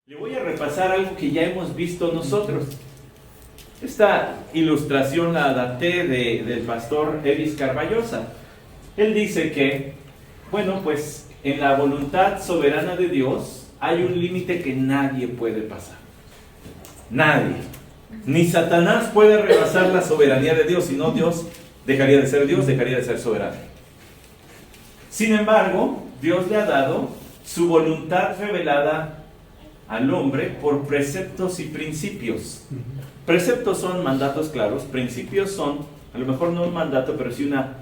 Le voy a repasar algo que ya hemos visto nosotros. Esta ilustración la adapté del pastor Elvis Carballosa. Él dice que, bueno, pues en la voluntad soberana de Dios hay un límite que nadie puede pasar. Nadie. Ni Satanás puede rebasar la soberanía de Dios, si no Dios dejaría de ser Dios, dejaría de ser soberano. Sin embargo, Dios le ha dado su voluntad revelada al hombre por preceptos y principios. Preceptos son mandatos claros, principios son, a lo mejor no un mandato, pero sí una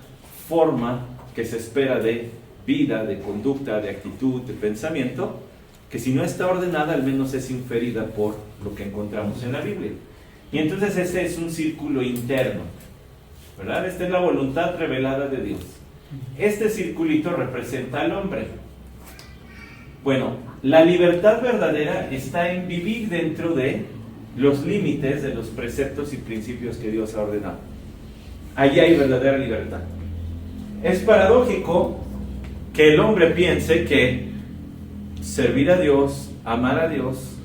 forma que se espera de vida, de conducta, de actitud, de pensamiento, que si no está ordenada, al menos es inferida por lo que encontramos en la Biblia. Y entonces ese es un círculo interno, ¿verdad? Esta es la voluntad revelada de Dios. Este circulito representa al hombre. Bueno, la libertad verdadera está en vivir dentro de los límites de los preceptos y principios que Dios ha ordenado. Allí hay verdadera libertad. Es paradójico que el hombre piense que servir a Dios, amar a Dios,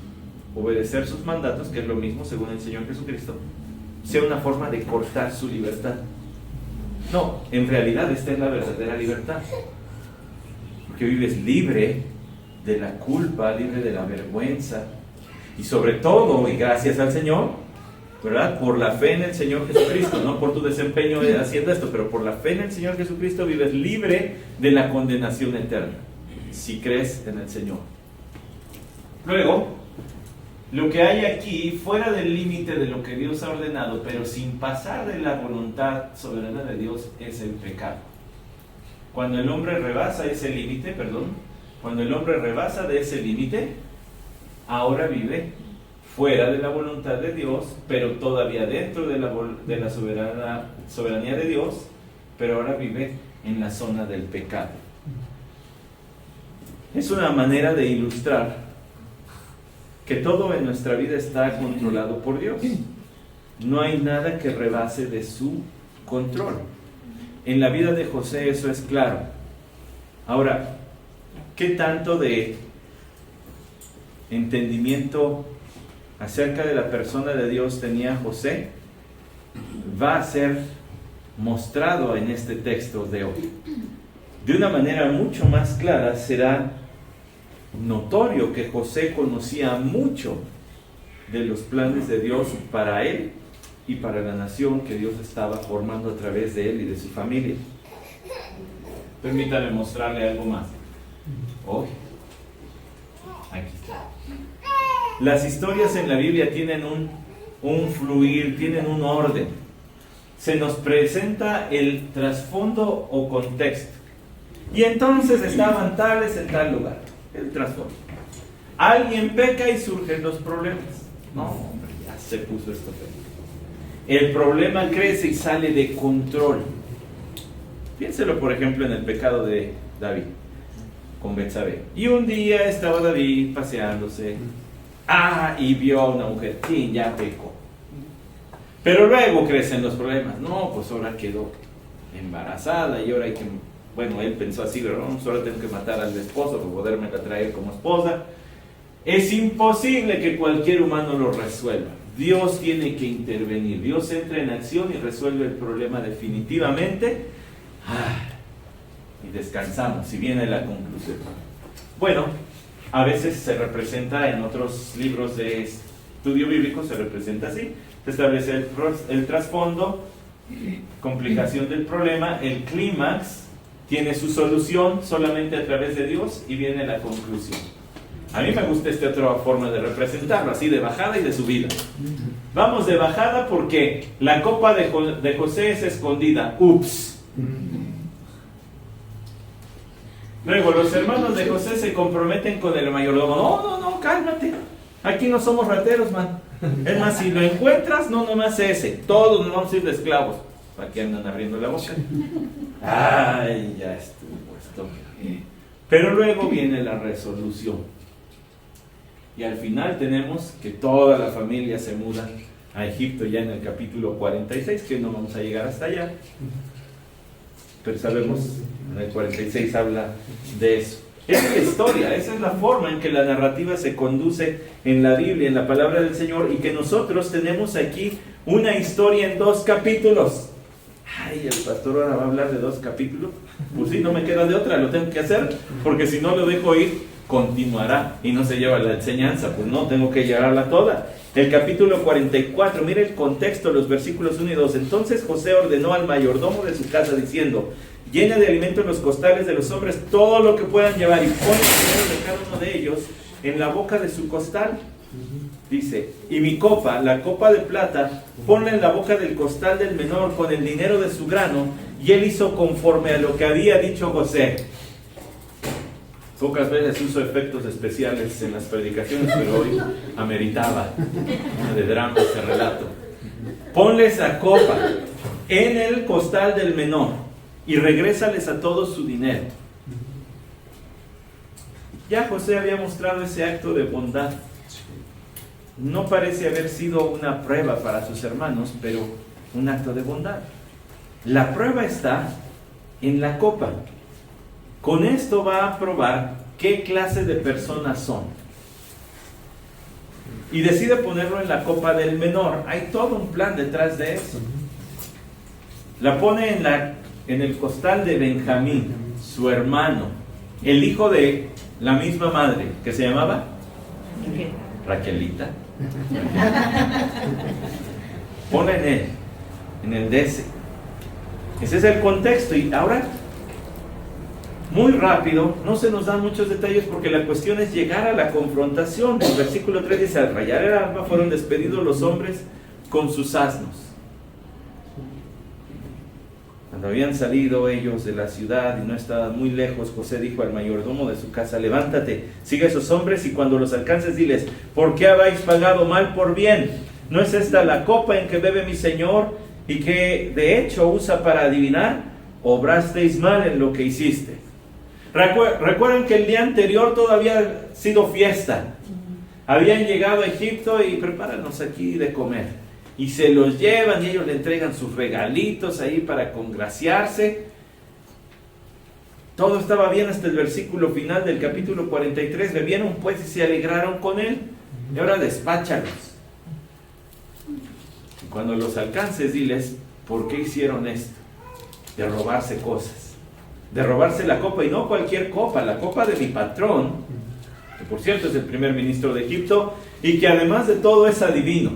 obedecer sus mandatos, que es lo mismo según el Señor Jesucristo, sea una forma de cortar su libertad. No, en realidad esta es la verdadera libertad. Porque vives libre de la culpa, libre de la vergüenza, y sobre todo, y gracias al Señor, ¿verdad? Por la fe en el Señor Jesucristo, no por tu desempeño haciendo esto, pero por la fe en el Señor Jesucristo vives libre de la condenación eterna, si crees en el Señor. Luego, lo que hay aquí, fuera del límite de lo que Dios ha ordenado, pero sin pasar de la voluntad soberana de Dios, es el pecado. Cuando el hombre rebasa ese límite, cuando el hombre rebasa de ese límite, ahora vive fuera de la voluntad de Dios, pero todavía dentro de la soberanía de Dios, pero ahora vive en la zona del pecado. Es una manera de ilustrar que todo en nuestra vida está controlado por Dios. No hay nada que rebase de su control. En la vida de José eso es claro. Ahora, ¿qué tanto de entendimiento acerca de la persona de Dios tenía José? Va a ser mostrado en este texto de hoy. De una manera mucho más clara será notorio que José conocía mucho de los planes de Dios para él y para la nación que Dios estaba formando a través de él y de su familia. Permítame mostrarle algo más. Hoy, aquí está. Las historias en la Biblia tienen un fluir, tienen un orden. Se nos presenta el trasfondo o contexto. Y entonces estaban tales en tal lugar. El trasfondo. Alguien peca y surgen los problemas. No, hombre, ya se puso esto feo. El problema crece y sale de control. Piénselo, por ejemplo, en el pecado de David con Betsabé. Y un día estaba David paseándose. Y vio a una mujer. Sí, ya pecó. Pero luego crecen los problemas. No, pues ahora quedó embarazada y ahora hay que... Bueno, él pensó así, pero no, ahora tengo que matar al esposo para poderme traer como esposa. Es imposible que cualquier humano lo resuelva. Dios tiene que intervenir. Dios entra en acción y resuelve el problema definitivamente. Y descansamos, y viene la conclusión. Bueno, a veces se representa en otros libros de estudio bíblico, se representa así. Se establece el trasfondo, complicación del problema, el clímax, tiene su solución solamente a través de Dios y viene la conclusión. A mí me gusta esta otra forma de representarlo, así de bajada y de subida. Vamos de bajada porque la copa de José es escondida. ¡Ups! Luego los hermanos de José se comprometen con el mayordomo. No, cálmate. Aquí no somos rateros, man. Es más, si lo encuentras, no nomás ese. Todos nos vamos a ir de esclavos. ¿Para qué andan abriendo la boca? Ya estuvo esto. Pero luego viene la resolución. Y al final tenemos que toda la familia se muda a Egipto ya en el capítulo 46, que no vamos a llegar hasta allá. Pero sabemos, en el 46 habla de eso. Esa es la historia, esa es la forma en que la narrativa se conduce en la Biblia, en la palabra del Señor, y que nosotros tenemos aquí una historia en 2 capítulos. Ay, el pastor ahora va a hablar de 2 capítulos. Pues sí, no me queda de otra, lo tengo que hacer, porque si no lo dejo ir, continuará y no se lleva la enseñanza. Pues no, tengo que llevarla toda. El capítulo 44, mire el contexto, los versículos 1 y 2. Entonces José ordenó al mayordomo de su casa diciendo: llena de alimento los costales de los hombres, todo lo que puedan llevar, y pone el dinero de cada uno de ellos en la boca de su costal. Dice: y mi copa, la copa de plata, ponla en la boca del costal del menor con el dinero de su grano. Y él hizo conforme a lo que había dicho José. Pocas veces uso efectos especiales en las predicaciones, pero hoy ameritaba de drama este relato. Ponle esa copa en el costal del menor y regrésales a todos su dinero. Ya José había mostrado ese acto de bondad. No parece haber sido una prueba para sus hermanos, pero un acto de bondad. La prueba está en la copa. Con esto va a probar qué clase de personas son. Y decide ponerlo en la copa del menor. Hay todo un plan detrás de eso. La pone en el costal de Benjamín, su hermano, el hijo de la misma madre, que se llamaba Raquelita. Pone en él, en el de ese. Ese es el contexto. Y ahora, muy rápido, no se nos dan muchos detalles porque la cuestión es llegar a la confrontación. El versículo 3 dice: al rayar el alba fueron despedidos los hombres con sus asnos. Cuando habían salido ellos de la ciudad y no estaban muy lejos, José dijo al mayordomo de su casa: levántate, sigue a esos hombres, y cuando los alcances diles: ¿por qué habéis pagado mal por bien? ¿No es esta la copa en que bebe mi señor y que de hecho usa para adivinar? Obrasteis mal en lo que hiciste. Recuerden que el día anterior todo había sido fiesta. Habían llegado a Egipto y prepáranos aquí de comer. Y se los llevan y ellos le entregan sus regalitos ahí para congraciarse. Todo estaba bien hasta el versículo final del capítulo 43. Bebieron pues y se alegraron con él. Y ahora despáchalos. Y cuando los alcances, diles: ¿por qué hicieron esto? De robarse cosas. De robarse la copa, y no cualquier copa, la copa de mi patrón, que por cierto es el primer ministro de Egipto, y que además de todo es adivino.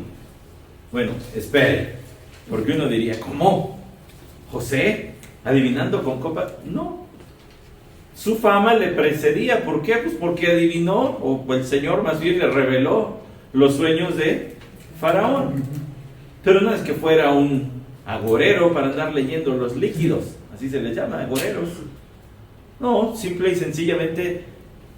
Bueno, espere, porque uno diría: ¿cómo? ¿José adivinando con copa? No. Su fama le precedía. ¿Por qué? Pues porque adivinó, o el Señor más bien le reveló los sueños de Faraón. Pero no es que fuera un agorero para andar leyendo los líquidos, así se les llama, agoreros. No, simple y sencillamente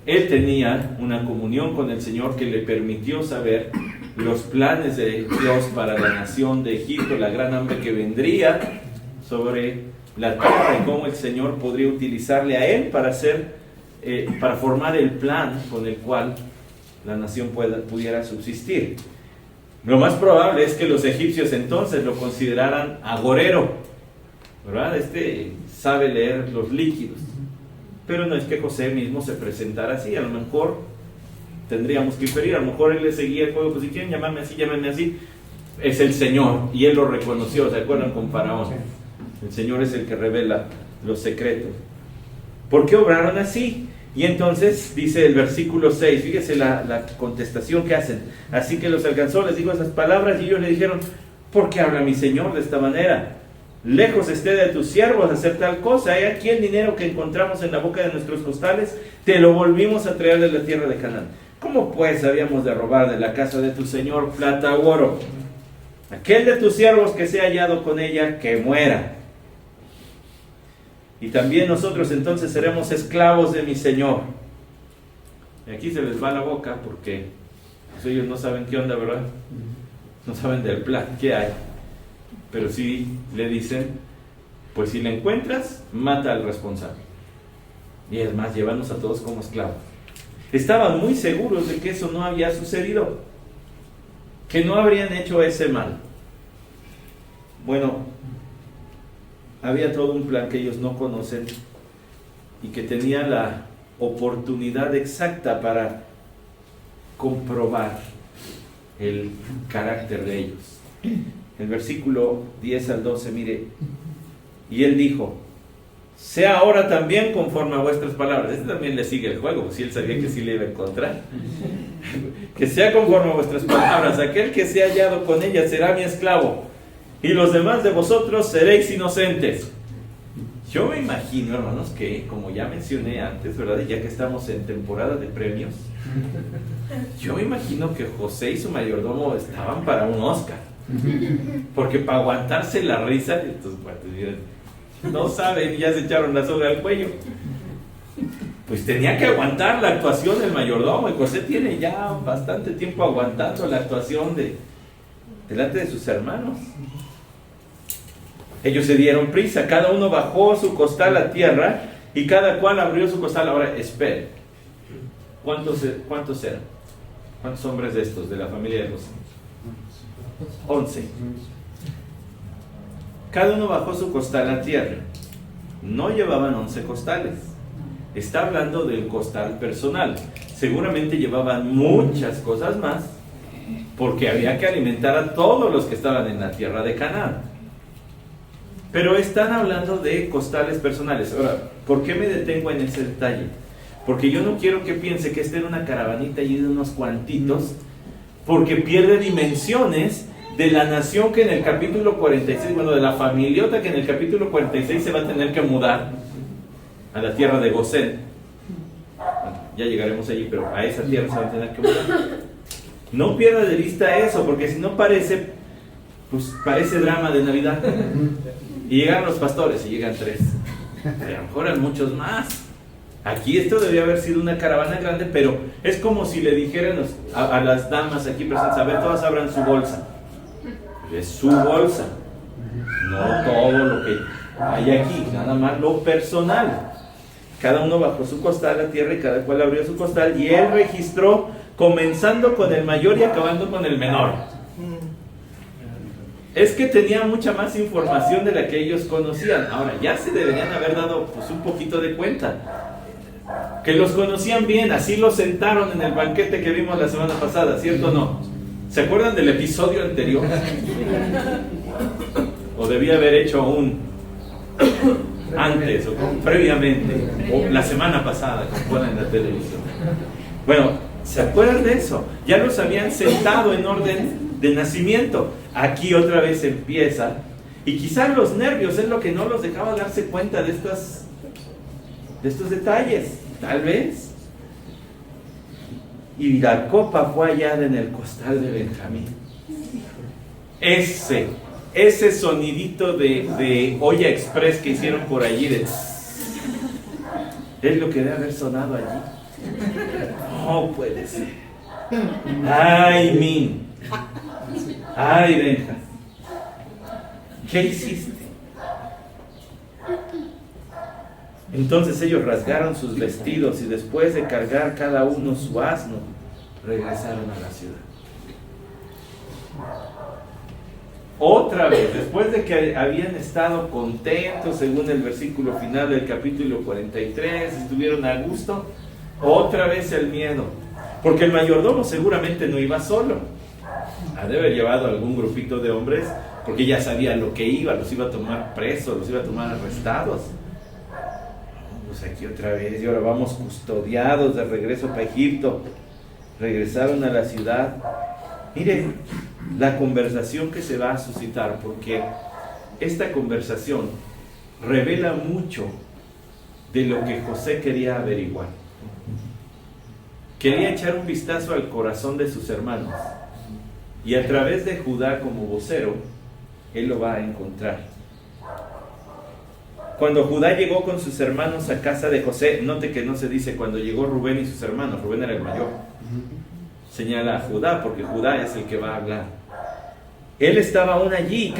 él tenía una comunión con el Señor que le permitió saber los planes de Dios para la nación de Egipto, la gran hambre que vendría sobre la tierra, y cómo el Señor podría utilizarle a él para formar el plan con el cual la nación pudiera subsistir. Lo más probable es que los egipcios entonces lo consideraran agorero, ¿verdad? Sabe leer los líquidos. Pero no es que José mismo se presentara así. A lo mejor tendríamos que inferir, a lo mejor él le seguía el juego: pues si quieren llamarme así, llámenme así. Es el Señor, y él lo reconoció. ¿Se acuerdan con Faraón? El Señor es el que revela los secretos. ¿Por qué obraron así? Y entonces dice el versículo 6, fíjese la contestación que hacen. Así que los alcanzó, les dijo esas palabras, y ellos le dijeron: ¿por qué habla mi Señor de esta manera? Lejos esté de tus siervos hacer tal cosa. He aquí el dinero que encontramos en la boca de nuestros costales, te lo volvimos a traer de la tierra de Canaán. ¿Cómo pues habíamos de robar de la casa de tu Señor plata u oro? Aquel de tus siervos que sea hallado con ella, que muera. Y también nosotros entonces seremos esclavos de mi Señor. Y aquí se les va la boca porque pues ellos no saben qué onda, ¿verdad? No saben del plan que hay. Pero sí le dicen: pues si le encuentras, mata al responsable. Y es más, llévanos a todos como esclavos. Estaban muy seguros de que eso no había sucedido, que no habrían hecho ese mal. Bueno, había todo un plan que ellos no conocen y que tenía oportunidad exacta para comprobar el carácter de ellos. El versículo 10 al 12, mire, y él dijo: sea ahora también conforme a vuestras palabras. Este también le sigue el juego, si él sabía que sí le iba a encontrar. Que sea conforme a vuestras palabras, aquel que sea hallado con ella será mi esclavo, y los demás de vosotros seréis inocentes. Yo me imagino, hermanos, que como ya mencioné antes, ¿verdad? Y ya que estamos en temporada de premios, yo me imagino que José y su mayordomo estaban para un Oscar, porque para aguantarse la risa, estos cuates no saben, ya se echaron la soga al cuello. Pues tenía que aguantar la actuación del mayordomo, y José tiene ya bastante tiempo aguantando la actuación delante de sus hermanos. Ellos se dieron prisa, cada uno bajó su costal a tierra y cada cual abrió su costal. Ahora, esperen, ¿cuántos eran? ¿Cuántos hombres de estos, de la familia de José? 11. Cada uno bajó su costal a tierra. No llevaban 11 costales. Está hablando del costal personal. Seguramente llevaban muchas cosas más, porque había que alimentar a todos los que estaban en la tierra de Canaán. Pero están hablando de costales personales. Ahora, ¿por qué me detengo en ese detalle? Porque yo no quiero que piense que esta era una caravanita y de unos cuantitos, porque pierde dimensiones de la nación que en el capítulo 46, bueno, de la familiota que en el capítulo 46 se va a tener que mudar a la tierra de Gosén. Bueno, ya llegaremos allí, pero a esa tierra se va a tener que mudar. No pierda de vista eso, porque si no parece drama de Navidad. Y llegan los pastores, y llegan 3. A lo mejor eran muchos más. Aquí esto debería haber sido una caravana grande, pero es como si le dijeran a las damas aquí presentes: a ver, todas abran su bolsa. Es su bolsa, no todo lo que hay aquí, nada más lo personal. Cada uno bajó su costal a tierra y cada cual abrió su costal, y él registró comenzando con el mayor y acabando con el menor. Es que tenía mucha más información de la que ellos conocían. Ahora, ya se deberían haber dado un poquito de cuenta que los conocían bien, así los sentaron en el banquete que vimos la semana pasada, ¿cierto o no? ¿Se acuerdan del episodio anterior? O debía haber hecho un antes o previamente, o la semana pasada, como fuera en la televisión. Bueno, ¿se acuerdan de eso? Ya los habían sentado en orden de nacimiento. Aquí otra vez empieza, y quizás los nervios es lo que no los dejaba darse cuenta de estos detalles, tal vez. Y la copa fue hallada en el costal de Benjamín. Ese sonidito de olla express que hicieron por allí, es lo que debe haber sonado allí. No puede ser. Ay, Min. Ay, Benja, ¿qué hiciste? Entonces ellos rasgaron sus vestidos y después de cargar cada uno su asno, regresaron a la ciudad. Otra vez, después de que habían estado contentos, según el versículo final del capítulo 43, estuvieron a gusto, otra vez el miedo, porque el mayordomo seguramente no iba solo. Ha de haber llevado algún grupito de hombres, porque ya sabía lo que los iba a tomar presos, los iba a tomar arrestados. Pues aquí otra vez, y ahora vamos custodiados de regreso para Egipto. Regresaron a la ciudad. Miren la conversación que se va a suscitar, porque esta conversación revela mucho de lo que José quería averiguar. Quería echar un vistazo al corazón de sus hermanos, y a través de Judá como vocero, él lo va a encontrar. Cuando Judá llegó con sus hermanos a casa de José, note que no se dice cuando llegó Rubén y sus hermanos, Rubén era el mayor. Señala a Judá, porque Judá es el que va a hablar. Él estaba aún allí,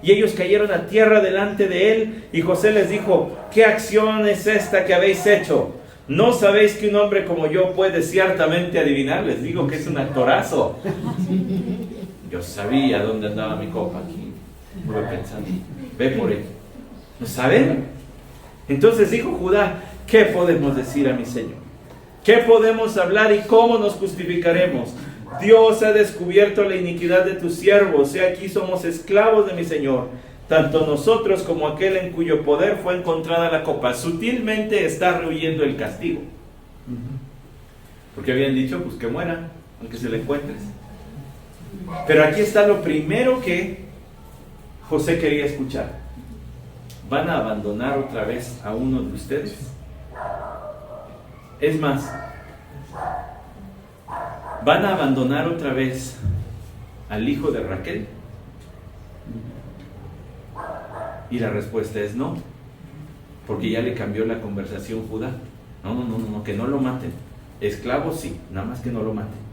y ellos cayeron a tierra delante de él, y José les dijo: ¿qué acción es esta que habéis hecho? ¿No sabéis que un hombre como yo puede ciertamente adivinar? Les digo que es un actorazo. Yo sabía dónde andaba mi copa aquí. Voy pensando, ve por él. ¿No saben? Entonces dijo Judá: ¿qué podemos decir a mi Señor? ¿Qué podemos hablar y cómo nos justificaremos? Dios ha descubierto la iniquidad de tus siervos, y aquí somos esclavos de mi Señor, tanto nosotros como aquel en cuyo poder fue encontrada la copa. Sutilmente está rehuyendo el castigo, porque habían dicho, pues que muera, aunque se le encuentres. Pero aquí está lo primero que José quería escuchar. ¿Van a abandonar otra vez a uno de ustedes? Es más, ¿van a abandonar otra vez al hijo de Raquel? Y la respuesta es no, porque ya le cambió la conversación Judá. No, que no lo maten. Esclavos sí, nada más que no lo maten.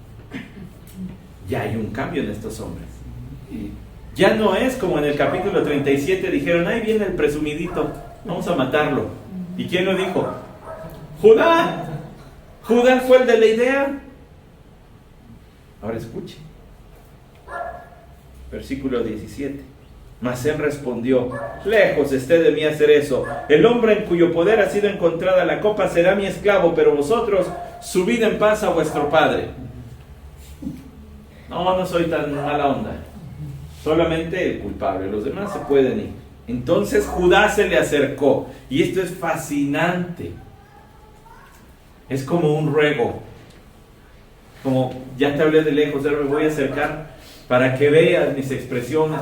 Ya hay un cambio en estos hombres. Ya no es como en el capítulo 37, dijeron, ahí viene el presumidito, vamos a matarlo. ¿Y quién lo dijo? Judá. Judá fue el de la idea. Ahora escuche. Versículo 17. Mas él respondió, lejos esté de mí hacer eso. El hombre en cuyo poder ha sido encontrada la copa será mi esclavo, pero vosotros subid en paz a vuestro padre. No soy tan mala onda. Solamente el culpable, los demás se pueden ir. Entonces Judá se le acercó. Y esto es fascinante. Es como un ruego. Como ya te hablé de lejos, ahora me voy a acercar para que veas mis expresiones.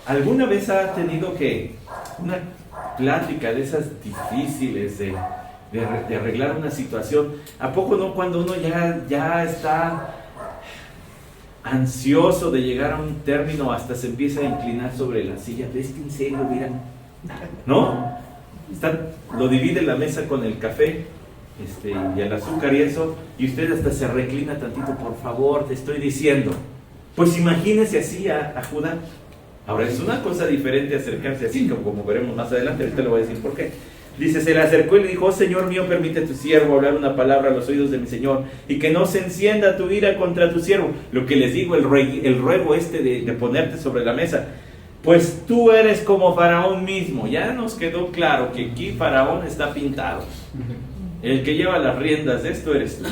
¿Alguna vez has tenido una plática de esas difíciles de arreglar una situación? ¿A poco no cuando uno ya está ansioso de llegar a un término, hasta se empieza a inclinar sobre la silla? ¿Ves que en serio, mira? ¿No? Lo divide la mesa con el café y el azúcar y eso, y usted hasta se reclina tantito. Por favor, te estoy diciendo. Pues imagínese así a Judá. Ahora es una cosa diferente acercarse así, como veremos más adelante. Ahorita le voy a decir por qué. Dice, se le acercó y le dijo, oh Señor mío, permite a tu siervo hablar una palabra a los oídos de mi Señor, y que no se encienda tu ira contra tu siervo. Lo que les digo, el ruego de ponerte sobre la mesa. Pues tú eres como Faraón mismo. Ya nos quedó claro que aquí Faraón está pintado. El que lleva las riendas de esto eres tú.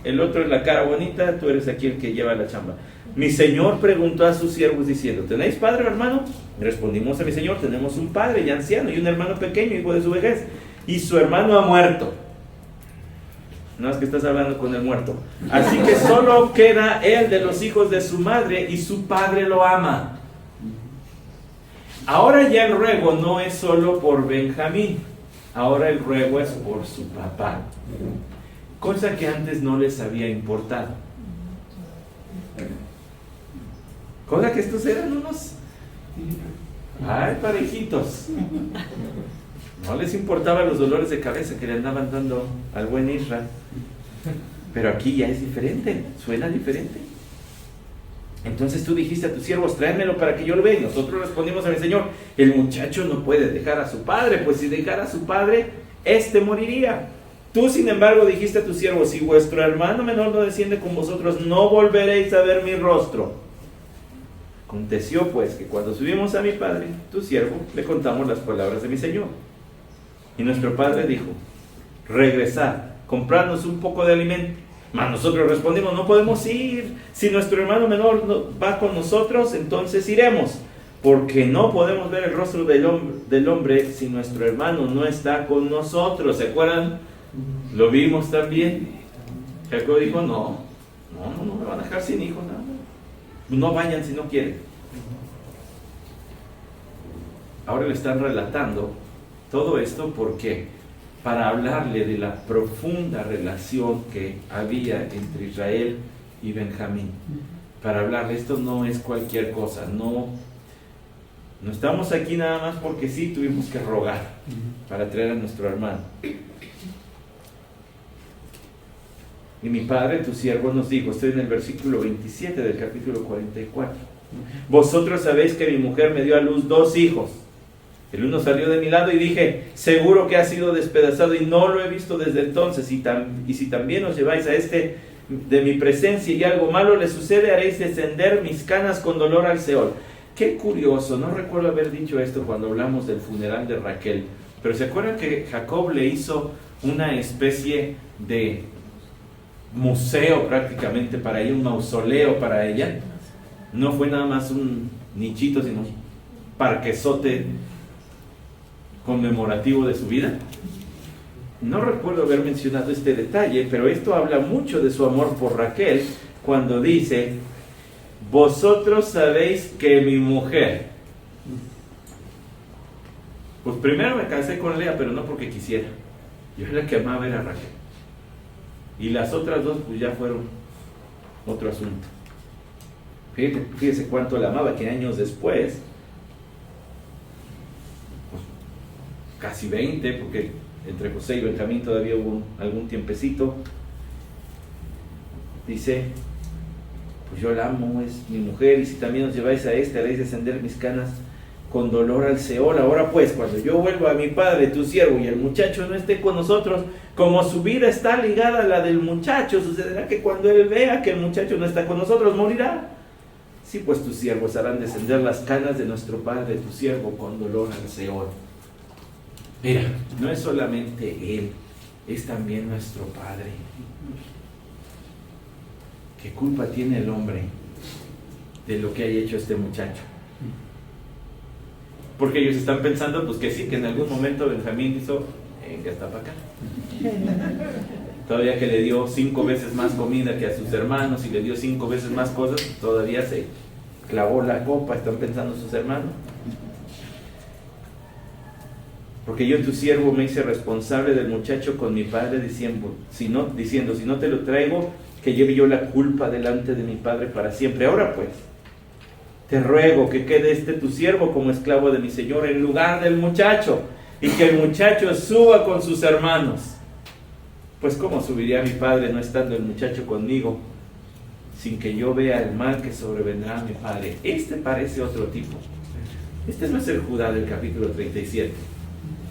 El otro es la cara bonita, tú eres aquí el que lleva la chamba. Mi Señor preguntó a sus siervos diciendo, ¿tenéis padre o hermano? Respondimos a mi Señor, tenemos un padre ya anciano y un hermano pequeño, hijo de su vejez, y su hermano ha muerto. No es que estás hablando con el muerto. Así que solo queda él de los hijos de su madre y su padre lo ama. Ahora ya el ruego no es solo por Benjamín, ahora el ruego es por su papá, cosa que antes no les había importado. Cosa que estos eran unos parejitos. No les importaban los dolores de cabeza que le andaban dando al buen Israel. Pero aquí ya es diferente, suena diferente. Entonces tú dijiste a tus siervos, tráemelo para que yo lo vea. Y nosotros respondimos a mi Señor, el muchacho no puede dejar a su padre, pues si dejara a su padre, éste moriría. Tú, sin embargo, dijiste a tus siervos, si vuestro hermano menor no desciende con vosotros, no volveréis a ver mi rostro. Aconteció pues que cuando subimos a mi padre, tu siervo, le contamos las palabras de mi Señor. Y nuestro padre dijo, regresad, compradnos un poco de alimento. Mas nosotros respondimos, no podemos ir. Si nuestro hermano menor va con nosotros, entonces iremos. Porque no podemos ver el rostro del hombre si nuestro hermano no está con nosotros. ¿Se acuerdan? Lo vimos también. Jacob dijo, no me van a dejar sin hijos, no vayan si no quieren. Ahora le están relatando todo esto porque para hablarle de la profunda relación que había entre Israel y Benjamín. Para hablarle, esto no es cualquier cosa, no estamos aquí nada más porque sí tuvimos que rogar para traer a nuestro hermano. Y mi padre, tu siervo, nos dijo, estoy en el versículo 27 del capítulo 44. Vosotros sabéis que mi mujer me dio a luz 2 hijos. El uno salió de mi lado y dije, seguro que ha sido despedazado y no lo he visto desde entonces. Y si también os lleváis a este de mi presencia y algo malo le sucede, haréis descender mis canas con dolor al Seol. Qué curioso, no recuerdo haber dicho esto cuando hablamos del funeral de Raquel. Pero ¿se acuerdan que Jacob le hizo una especie de museo prácticamente para ella, un mausoleo para ella. No fue nada más un nichito, sino un parquezote conmemorativo de su vida. No recuerdo haber mencionado este detalle, pero esto habla mucho de su amor por Raquel cuando dice: vosotros sabéis que mi mujer. Pues primero me casé con Lea, pero no porque quisiera. Yo la que amaba era Raquel. Y las otras dos pues ya fueron otro asunto. Fíjese cuánto la amaba, que años después, pues, casi 20, porque entre José y Benjamín todavía hubo algún tiempecito, dice: pues yo la amo, es mi mujer, y si también os lleváis a esta, haréis descender mis canas con dolor al Seol. Ahora pues, cuando yo vuelva a mi padre, tu siervo, y el muchacho no esté con nosotros, como su vida está ligada a la del muchacho, sucederá que cuando él vea que el muchacho no está con nosotros, morirá. Sí, pues tus siervos harán descender las canas de nuestro padre, tu siervo, con dolor al Seol. Mira, no es solamente él, es también nuestro Padre. ¿Qué culpa tiene el hombre de lo que haya hecho este muchacho? Porque ellos están pensando, pues que sí, que en algún momento Benjamín hizo, que está para acá. Todavía que le dio 5 veces más comida que a sus hermanos y le dio 5 veces más cosas, todavía se clavó la copa, están pensando sus hermanos. Porque yo, tu siervo, me hice responsable del muchacho con mi padre, diciendo, si no te lo traigo, que lleve yo la culpa delante de mi padre para siempre. Ahora pues, te ruego que quede tu siervo como esclavo de mi señor en lugar del muchacho, y que el muchacho suba con sus hermanos. Pues cómo subiría mi padre no estando el muchacho conmigo, sin que yo vea el mal que sobrevendrá a mi padre. Este parece otro tipo. Este no es el Judá del capítulo 37.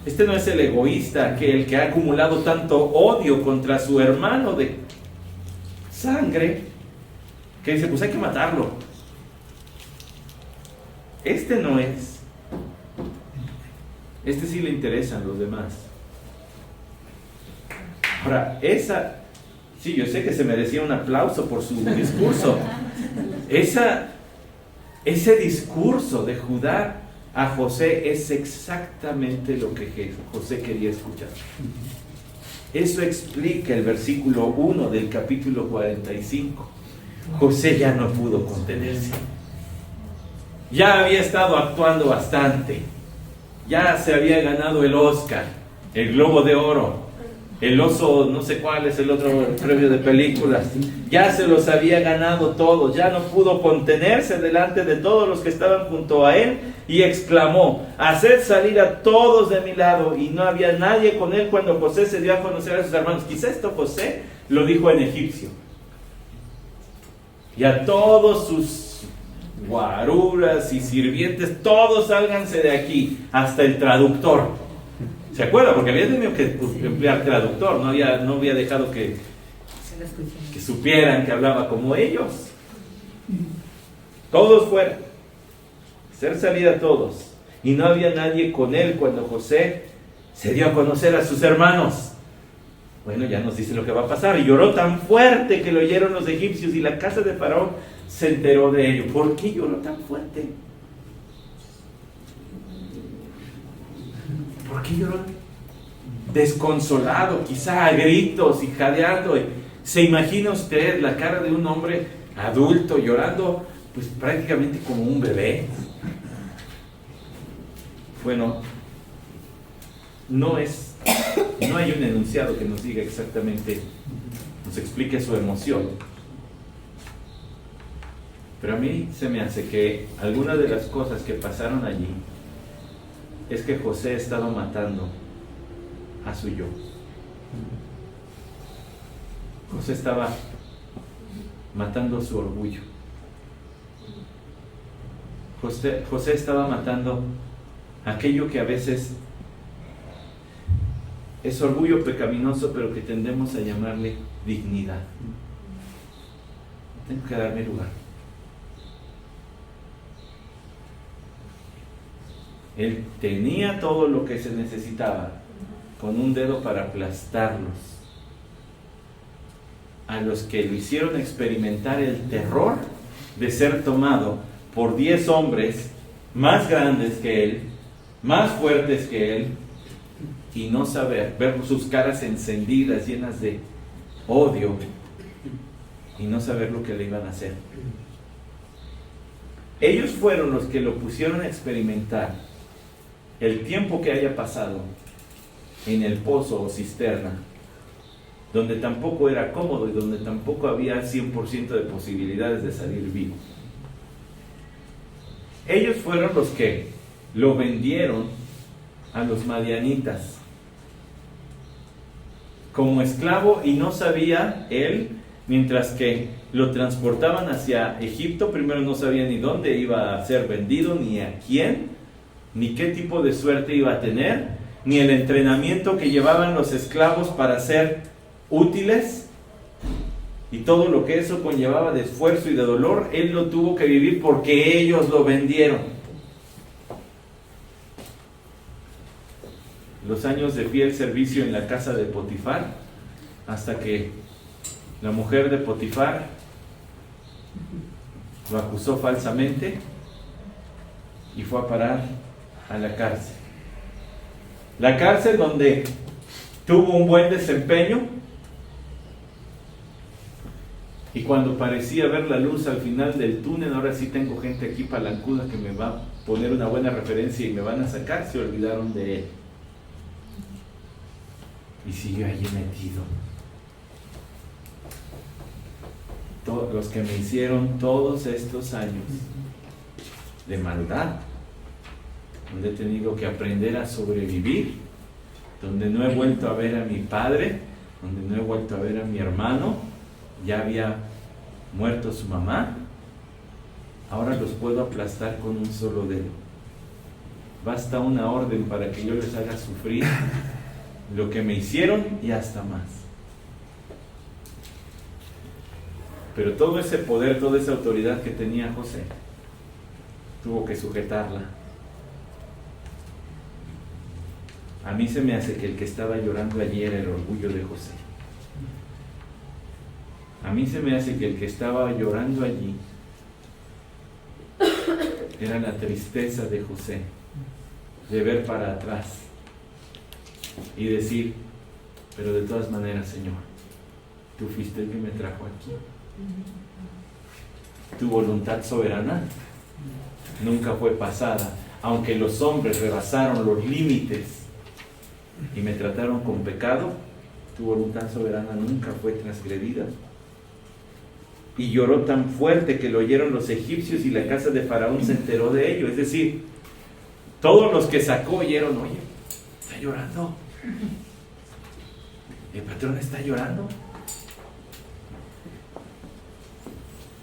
Este no es el egoísta, el que ha acumulado tanto odio contra su hermano de sangre, que dice, pues hay que matarlo. Este no es. Este sí le interesan los demás. Ahora, sí, yo sé que se merecía un aplauso por su discurso. Ese discurso de Judá a José es exactamente lo que José quería escuchar. Eso explica el versículo 1 del capítulo 45. José ya no pudo contenerse. Ya había estado actuando bastante. Ya se había ganado el Oscar, el Globo de Oro, el Oso, no sé cuál es el otro premio de películas. Ya se los había ganado todos. Ya no pudo contenerse delante de todos los que estaban junto a él y exclamó: haced salir a todos de mi lado. Y no había nadie con él cuando José se dio a conocer a sus hermanos. Quizá esto José lo dijo en egipcio. Y a todos sus guaruras y sirvientes, todos sálganse de aquí, hasta el traductor. ¿Se acuerda? Porque había tenido que emplear traductor, no había dejado que supieran que hablaba como ellos. Todos fuera, hacer salir a todos. Y no había nadie con él cuando José se dio a conocer a sus hermanos. Bueno, ya nos dice lo que va a pasar. Y lloró tan fuerte que lo oyeron los egipcios, y la casa de Faraón se enteró de ello. ¿Por qué lloró tan fuerte? ¿Por qué lloró? Desconsolado, quizá a gritos y jadeando. ¿Se imagina usted la cara de un hombre adulto llorando, pues prácticamente como un bebé? Bueno, no hay un enunciado que nos diga exactamente, nos explique su emoción. Pero a mí se me hace que algunas de las cosas que pasaron allí es que José estaba matando a su yo. José estaba matando su orgullo. José estaba matando aquello que a veces es orgullo pecaminoso, pero que tendemos a llamarle dignidad. Tengo que darme lugar. Él tenía todo lo que se necesitaba, con un dedo para aplastarlos. A los que lo hicieron experimentar el terror de ser tomado por 10 hombres más grandes que él, más fuertes que él, y no saber, ver sus caras encendidas, llenas de odio, y no saber lo que le iban a hacer. Ellos fueron los que lo pusieron a experimentar el tiempo que haya pasado en el pozo o cisterna, donde tampoco era cómodo y donde tampoco había 100% de posibilidades de salir vivo. Ellos fueron los que lo vendieron a los madianitas como esclavo, y no sabía él, mientras que lo transportaban hacia Egipto, primero no sabía ni dónde iba a ser vendido, ni a quién, ni qué tipo de suerte iba a tener, ni el entrenamiento que llevaban los esclavos para ser útiles, y todo lo que eso conllevaba de esfuerzo y de dolor. Él lo tuvo que vivir porque ellos lo vendieron. Los años de fiel servicio en la casa de Potifar, hasta que la mujer de Potifar lo acusó falsamente y fue a parar a la cárcel. La cárcel donde tuvo un buen desempeño, y cuando parecía ver la luz al final del túnel, ahora sí tengo gente aquí palancuda que me va a poner una buena referencia y me van a sacar, se olvidaron de él. Y siguió allí metido. Todos los que me hicieron todos estos años de maldad, donde he tenido que aprender a sobrevivir, donde no he vuelto a ver a mi padre, donde no he vuelto a ver a mi hermano, ya había muerto su mamá, ahora los puedo aplastar con un solo dedo. Basta una orden para que yo les haga sufrir lo que me hicieron y hasta más. Pero todo ese poder, toda esa autoridad que tenía José, tuvo que sujetarla. A mí se me hace que el que estaba llorando allí era el orgullo de José. A mí se me hace que el que estaba llorando allí era la tristeza de José, de ver para atrás y decir, pero de todas maneras, Señor, tú fuiste el que me trajo aquí. Tu voluntad soberana nunca fue pasada, aunque los hombres rebasaron los límites y me trataron con pecado, tu voluntad soberana nunca fue transgredida. Y lloró tan fuerte que lo oyeron los egipcios y la casa de Faraón se enteró de ello. Es decir, todos los que sacó oyeron, oye, está llorando. El patrón está llorando.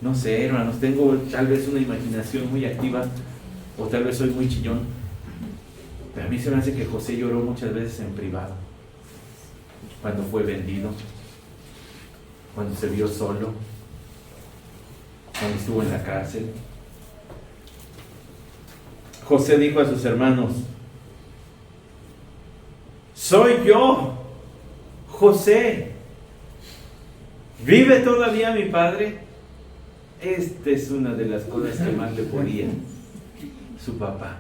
No sé, hermanos, tengo tal vez una imaginación muy activa, o tal vez soy muy chillón, pero a mí se me hace que José lloró muchas veces en privado, cuando fue vendido, cuando se vio solo, cuando estuvo en la cárcel. José dijo a sus hermanos, soy yo, José, ¿vive todavía mi padre? Esta es una de las cosas que más le ponía su papá.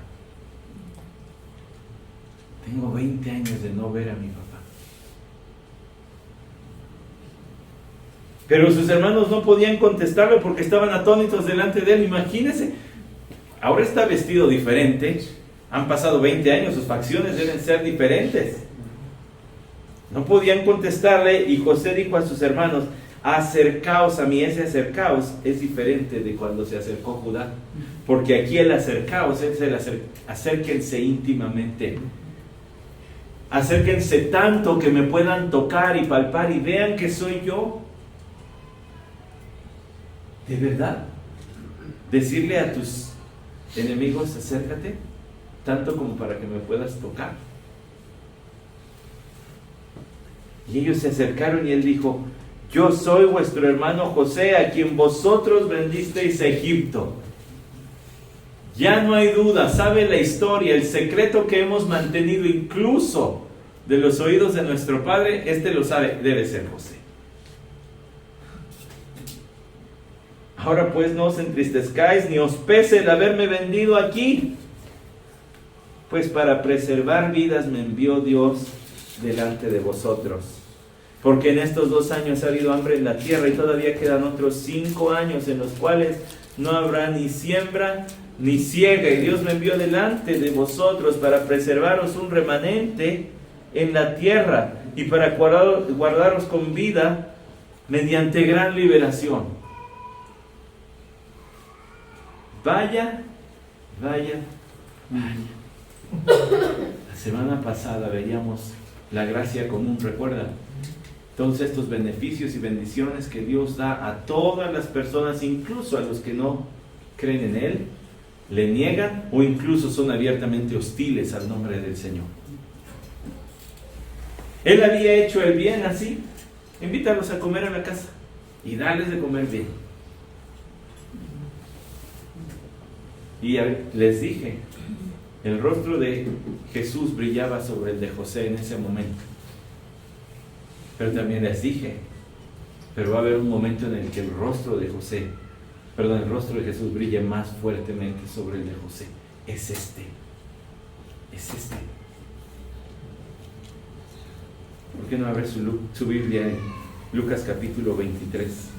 Tengo 20 años de no ver a mi papá. Pero sus hermanos no podían contestarle porque estaban atónitos delante de él. Imagínense, ahora está vestido diferente, han pasado 20 años, sus facciones deben ser diferentes. No podían contestarle, y José dijo a sus hermanos, acercaos a mí. Ese acercaos es diferente de cuando se acercó Judá, porque aquí el acercaos es el acérquense íntimamente, acérquense tanto que me puedan tocar y palpar y vean que soy yo. De verdad, decirle a tus enemigos, acércate tanto como para que me puedas tocar. Y ellos se acercaron y él dijo, yo soy vuestro hermano José, a quien vosotros vendisteis a Egipto. Ya no hay duda, sabe la historia, el secreto que hemos mantenido incluso de los oídos de nuestro Padre, este lo sabe, debe ser José. Ahora pues no os entristezcáis ni os pese el haberme vendido aquí, pues para preservar vidas me envió Dios delante de vosotros. Porque en estos 2 años ha habido hambre en la tierra y todavía quedan otros 5 años en los cuales no habrá ni siembra ni siega. Y Dios me envió delante de vosotros para preservaros un remanente en la tierra y para guardaros con vida mediante gran liberación. Vaya. La semana pasada veíamos la gracia común, ¿recuerdan? Todos estos beneficios y bendiciones que Dios da a todas las personas, incluso a los que no creen en Él, le niegan o incluso son abiertamente hostiles al nombre del Señor. Él había hecho el bien así. Invítalos a comer a la casa y dales de comer bien. Y les dije, el rostro de Jesús brillaba sobre el de José en ese momento. Pero también les dije, pero va a haber un momento en el que el rostro de Jesús brille más fuertemente sobre el de José. Es este. ¿Por qué no abre su Biblia en Lucas capítulo 23?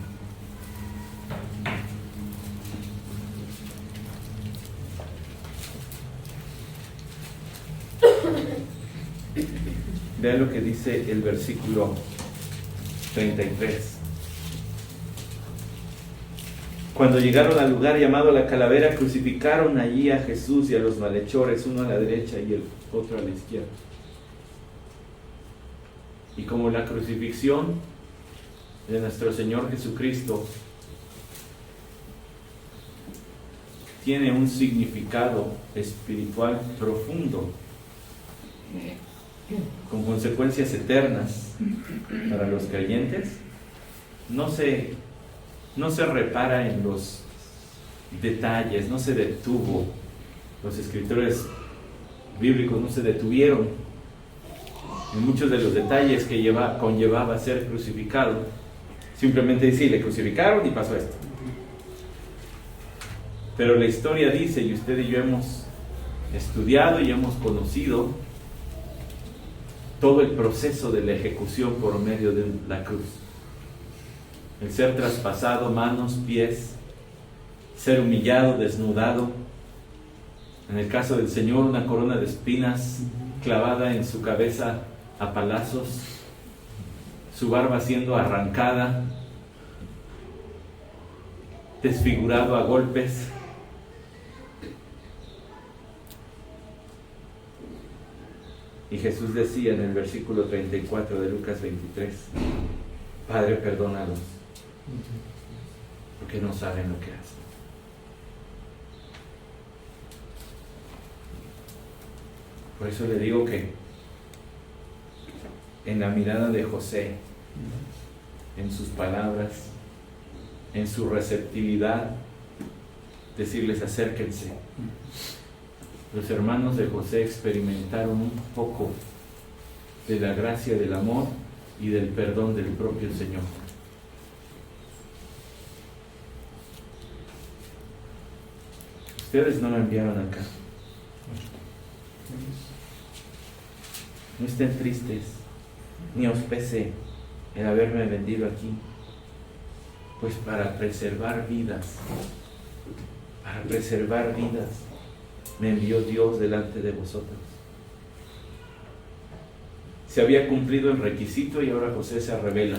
Vean lo que dice el versículo 33. Cuando llegaron al lugar llamado La Calavera, crucificaron allí a Jesús y a los malhechores, uno a la derecha y el otro a la izquierda. Y como la crucifixión de nuestro Señor Jesucristo tiene un significado espiritual profundo, con consecuencias eternas para los creyentes, no se repara en los detalles, no se detuvo. Los escritores bíblicos no se detuvieron en muchos de los detalles que conllevaba ser crucificado. Simplemente dice, le crucificaron y pasó esto. Pero la historia dice, y usted y yo hemos estudiado y hemos conocido todo el proceso de la ejecución por medio de la cruz. El ser traspasado, manos, pies, ser humillado, desnudado. En el caso del Señor, una corona de espinas clavada en su cabeza a palazos, su barba siendo arrancada, desfigurado a golpes. Y Jesús decía en el versículo 34 de Lucas 23, Padre, perdónalos, porque no saben lo que hacen. Por eso le digo que en la mirada de José, en sus palabras, en su receptividad, decirles acérquense. Los hermanos de José experimentaron un poco de la gracia del amor y del perdón del propio Señor. Ustedes no me enviaron acá. No estén tristes, ni os pese el haberme vendido aquí, pues para preservar vidas, me envió Dios delante de vosotros. Se había cumplido el requisito y ahora José se revela,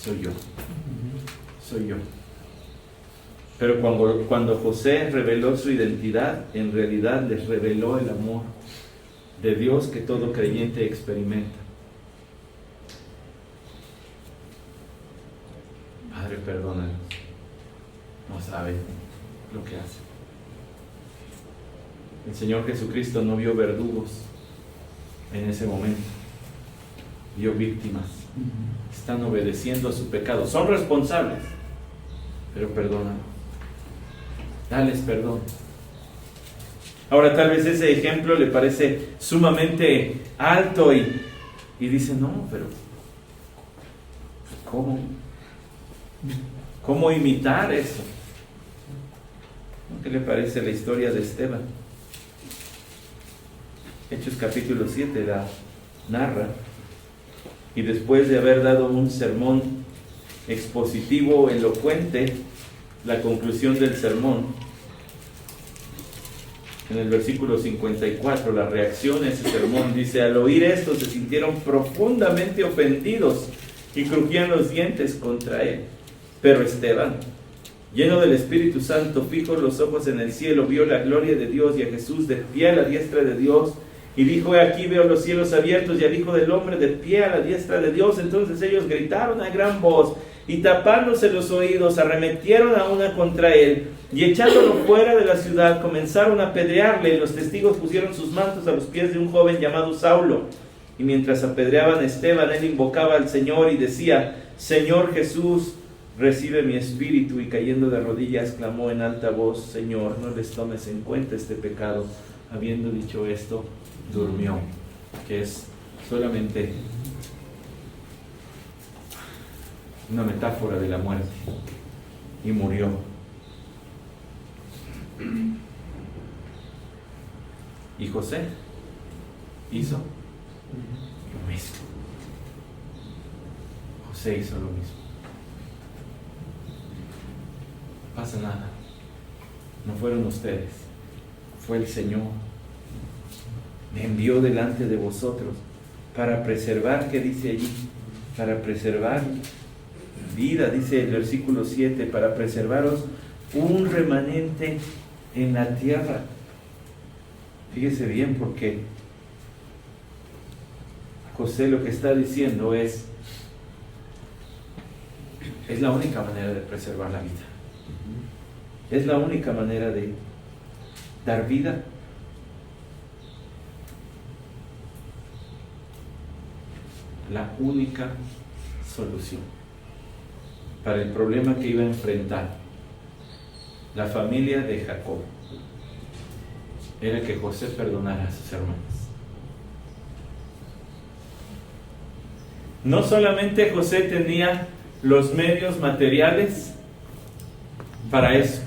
soy yo. Pero cuando José reveló su identidad, en realidad les reveló el amor de Dios que todo creyente experimenta. Padre, perdónalos, no saben lo que hacen. El Señor Jesucristo no vio verdugos en ese momento, vio víctimas. Están obedeciendo a su pecado, son responsables, pero perdónalos, dales perdón. Ahora tal vez ese ejemplo le parece sumamente alto y Y dice, no, pero ¿cómo? ¿Cómo imitar eso? ¿Qué le parece la historia de Esteban? Hechos capítulo 7 la narra. Y después de haber dado un sermón expositivo, elocuente, la conclusión del sermón, en el versículo 54, la reacción a ese sermón dice: al oír esto se sintieron profundamente ofendidos y crujían los dientes contra él. Pero Esteban, lleno del Espíritu Santo, fijos los ojos en el cielo, vio la gloria de Dios y a Jesús de pie a la diestra de Dios, y dijo: he aquí veo los cielos abiertos y al Hijo del Hombre de pie a la diestra de Dios. Entonces ellos gritaron a gran voz, y tapándose los oídos, arremetieron a una contra él, y echándolo fuera de la ciudad, comenzaron a apedrearle, y los testigos pusieron sus mantos a los pies de un joven llamado Saulo. Y mientras apedreaban a Esteban, él invocaba al Señor y decía: Señor Jesús, recibe mi espíritu. Y cayendo de rodillas, clamó en alta voz: Señor, no les tomes en cuenta este pecado. Habiendo dicho esto, durmió, que es solamente una metáfora de la muerte, y murió. Y José hizo lo mismo. José hizo lo mismo. No pasa nada. No fueron ustedes, fue el Señor. Me envió delante de vosotros para preservar, ¿qué dice allí? Para preservar vida, dice el versículo 7, para preservaros un remanente en la tierra. Fíjese bien, porque José lo que está diciendo es la única manera de preservar la vida. Es la única manera de dar vida. La única solución para el problema que iba a enfrentar la familia de Jacob era que José perdonara a sus hermanos. No solamente José tenía los medios materiales para eso.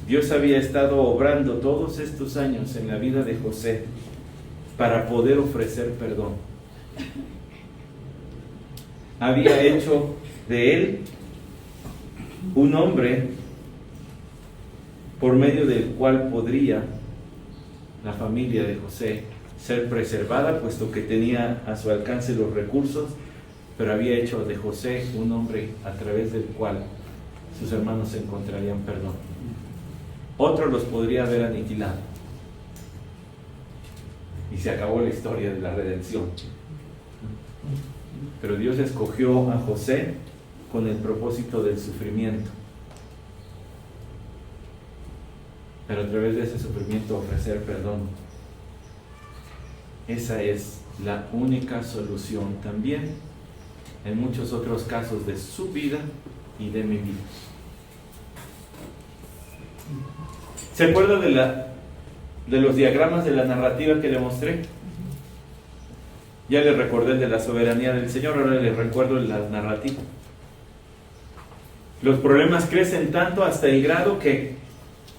Dios había estado obrando todos estos años en la vida de José para poder ofrecer perdón. Había hecho de él un hombre por medio del cual podría la familia de José ser preservada, puesto que tenía a su alcance los recursos, pero había hecho de José un hombre a través del cual sus hermanos encontrarían perdón. Otro los podría haber aniquilado y se acabó la historia de la redención. Pero Dios escogió a José con el propósito del sufrimiento, pero a través de ese sufrimiento ofrecer perdón. Esa es la única solución también en muchos otros casos de su vida y de mi vida. ¿Se acuerda de los diagramas de la narrativa que le mostré? Ya le recordé el de la soberanía del Señor, ahora le recuerdo la narrativa. Los problemas crecen tanto hasta el grado que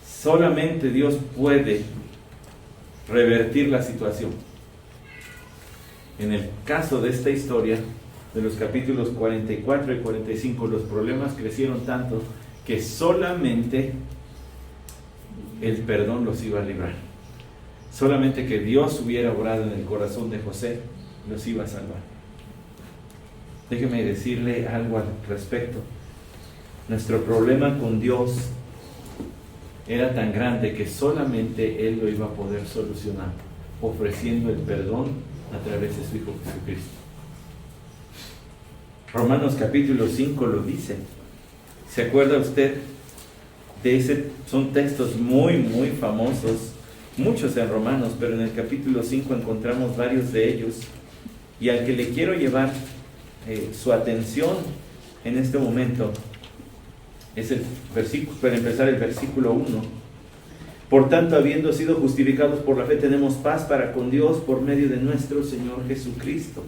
solamente Dios puede revertir la situación. En el caso de esta historia, de los capítulos 44 y 45, los problemas crecieron tanto que solamente el perdón los iba a librar. Solamente que Dios hubiera obrado en el corazón de José los iba a salvar. Déjeme decirle algo al respecto. Nuestro problema con Dios era tan grande que solamente Él lo iba a poder solucionar, ofreciendo el perdón a través de su Hijo Jesucristo. Romanos capítulo 5 lo dice. ¿Se acuerda usted de ese? Son textos muy, muy famosos, muchos en Romanos, pero en el capítulo 5 encontramos varios de ellos. Y al que le quiero llevar su atención en este momento es el versículo, para empezar, el versículo 1. Por tanto, habiendo sido justificados por la fe, tenemos paz para con Dios por medio de nuestro Señor Jesucristo.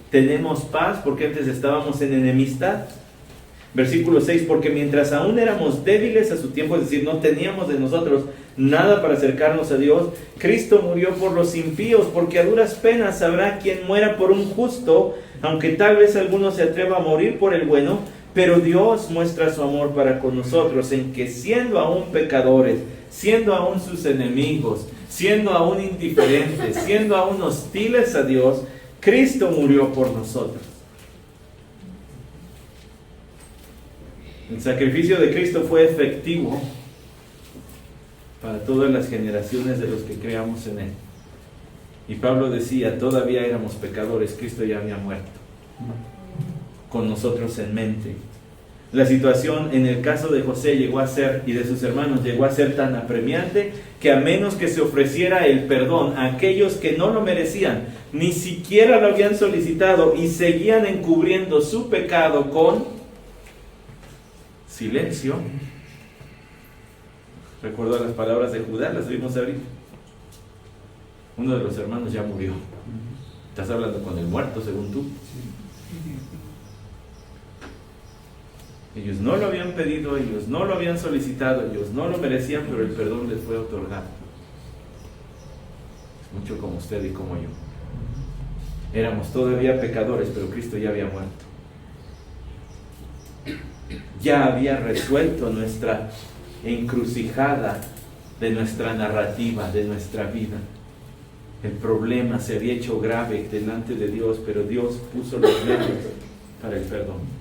Tenemos paz porque antes estábamos en enemistad. Versículo 6, porque mientras aún éramos débiles a su tiempo, es decir, no teníamos de nosotros nada para acercarnos a Dios, Cristo murió por los impíos, porque a duras penas habrá quien muera por un justo, aunque tal vez alguno se atreva a morir por el bueno, pero Dios muestra su amor para con nosotros en que siendo aún pecadores, siendo aún sus enemigos, siendo aún indiferentes, siendo aún hostiles a Dios, Cristo murió por nosotros. El sacrificio de Cristo fue efectivo para todas las generaciones de los que creamos en Él. Y Pablo decía, todavía éramos pecadores, Cristo ya había muerto, con nosotros en mente. La situación en el caso de José llegó a ser, y de sus hermanos, llegó a ser tan apremiante que a menos que se ofreciera el perdón a aquellos que no lo merecían, ni siquiera lo habían solicitado y seguían encubriendo su pecado con silencio. Recuerdo las palabras de Judá, las vimos ahorita. Uno de los hermanos ya murió. Estás hablando con el muerto, según tú. Ellos no lo habían pedido, ellos no lo habían solicitado, ellos no lo merecían, pero el perdón les fue otorgado. Mucho como usted y como yo. Éramos todavía pecadores, pero Cristo ya había muerto. Ya había resuelto nuestra encrucijada de nuestra narrativa, de nuestra vida. El problema se había hecho grave delante de Dios, pero Dios puso los medios para el perdón.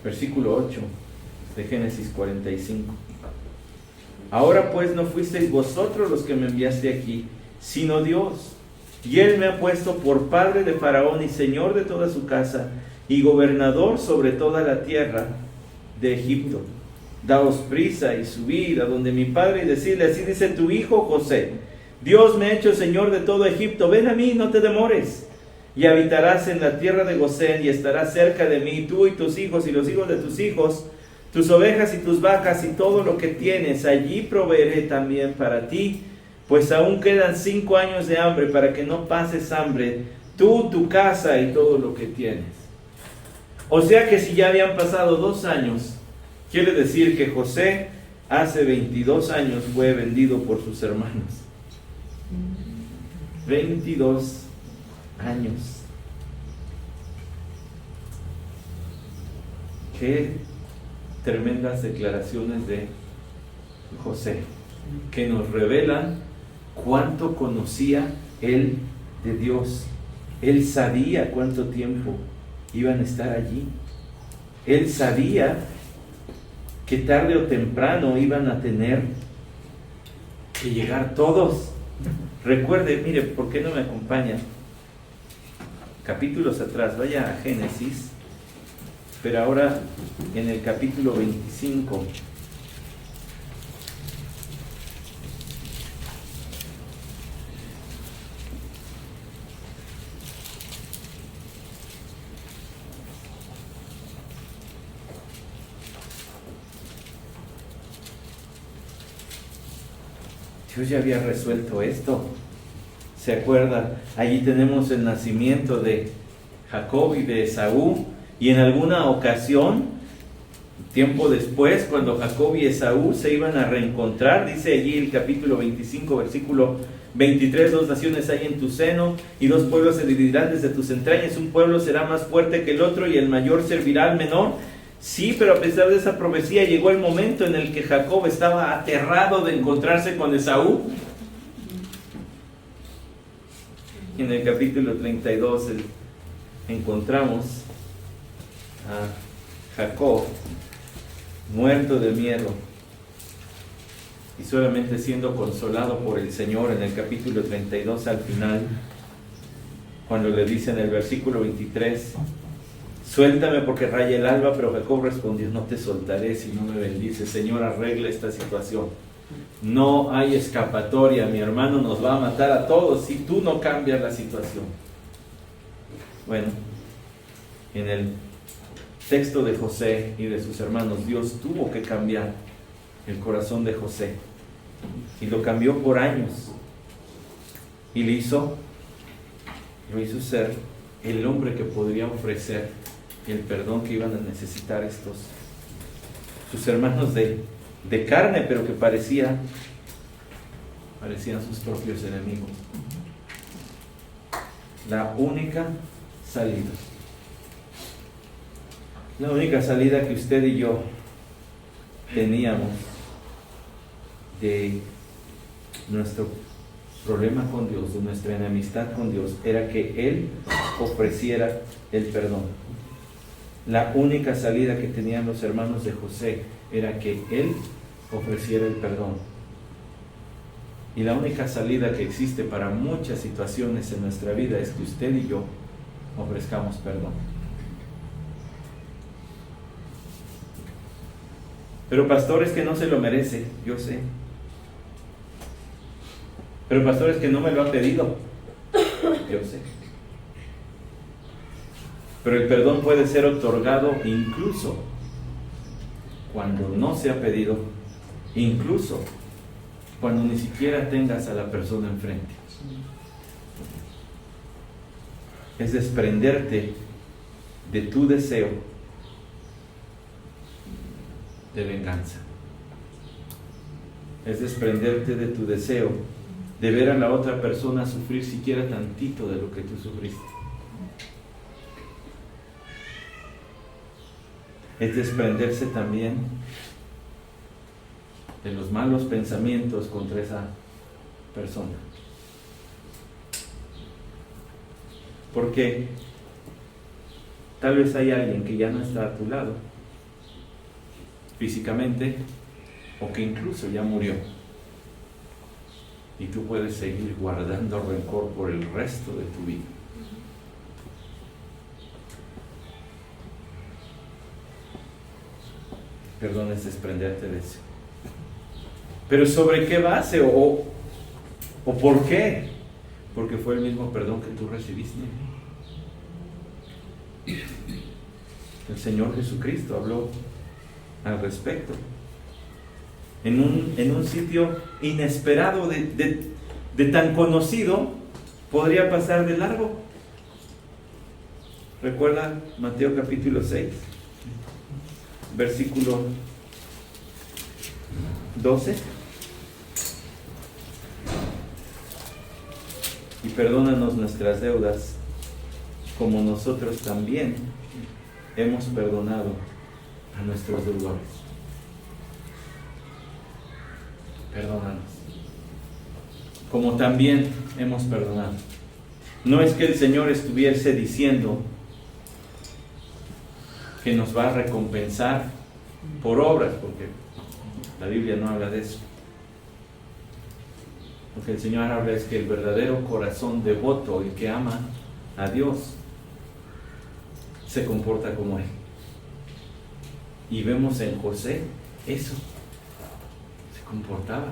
Versículo 8 de Génesis 45. Ahora pues no fuisteis vosotros los que me enviaste aquí, sino Dios. Y Él me ha puesto por padre de Faraón y señor de toda su casa, y gobernador sobre toda la tierra de Egipto. Daos prisa y subid a donde mi padre y decidle, así dice tu hijo José, Dios me ha hecho señor de todo Egipto, ven a mí, no te demores. Y habitarás en la tierra de Gosén, y estarás cerca de mí, tú y tus hijos, y los hijos de tus hijos, tus ovejas y tus vacas, y todo lo que tienes. Allí proveeré también para ti, pues aún quedan 5 años de hambre, para que no pases hambre, tú, tu casa, y todo lo que tienes. O sea que si ya habían pasado 2 años, quiere decir que José hace 22 años fue vendido por sus hermanos. 22 años. Qué tremendas declaraciones de José, que nos revelan cuánto conocía él de Dios. Él sabía cuánto tiempo iban a estar allí. Él sabía que tarde o temprano iban a tener que llegar todos. Recuerde, mire, ¿por qué no me acompaña? Capítulos atrás, vaya a Génesis, pero ahora en el capítulo 25. Dios ya había resuelto esto. ¿Se acuerda? Allí tenemos el nacimiento de Jacob y de Esaú. Y en alguna ocasión, tiempo después, cuando Jacob y Esaú se iban a reencontrar, dice allí el capítulo 25, versículo 23, 2 naciones hay en tu seno, y 2 pueblos se dividirán desde tus entrañas. Un pueblo será más fuerte que el otro, y el mayor servirá al menor. Sí, pero a pesar de esa profecía, llegó el momento en el que Jacob estaba aterrado de encontrarse con Esaú. En el capítulo 32 encontramos a Jacob muerto de miedo y solamente siendo consolado por el Señor en el capítulo 32 al final, cuando le dice en el versículo 23, suéltame porque raya el alba, pero Jacob respondió, no te soltaré si no me bendices. Señor, arregla esta situación. No hay escapatoria, mi hermano nos va a matar a todos si tú no cambias la situación. Bueno, en el texto de José y de sus hermanos, Dios tuvo que cambiar el corazón de José y lo cambió por años y lo hizo ser el hombre que podría ofrecer el perdón que iban a necesitar sus hermanos de carne, pero que parecían sus propios enemigos. La única salida que usted y yo teníamos de nuestro problema con Dios, de nuestra enemistad con Dios, era que Él ofreciera el perdón. La única salida que tenían los hermanos de José era que Él ofreciera el perdón. Y la única salida que existe para muchas situaciones en nuestra vida es que usted y yo ofrezcamos perdón. Pero pastor, es que no se lo merece, yo sé. Pero pastor, es que no me lo ha pedido, yo sé. Pero el perdón puede ser otorgado incluso cuando no se ha pedido, incluso cuando ni siquiera tengas a la persona enfrente. Es desprenderte de tu deseo de venganza. Es desprenderte de tu deseo de ver a la otra persona sufrir siquiera tantito de lo que tú sufriste. Es desprenderse también de los malos pensamientos contra esa persona. Porque tal vez hay alguien que ya no está a tu lado físicamente, o que incluso ya murió, y tú puedes seguir guardando rencor por el resto de tu vida. Perdón es desprenderte de eso. Pero ¿sobre qué base o por qué? Porque fue el mismo perdón que tú recibiste. El Señor Jesucristo habló al respecto en un sitio inesperado, de tan conocido, podría pasar de largo. ¿Recuerda Mateo capítulo 6, versículo 12? Y perdónanos nuestras deudas, como nosotros también hemos perdonado a nuestros deudores. Perdónanos, como también hemos perdonado. No es que el Señor estuviese diciendo que nos va a recompensar por obras, porque la Biblia no habla de eso. Lo que el Señor habla es que el verdadero corazón devoto, el que ama a Dios, se comporta como Él. Y vemos en José eso. Se comportaba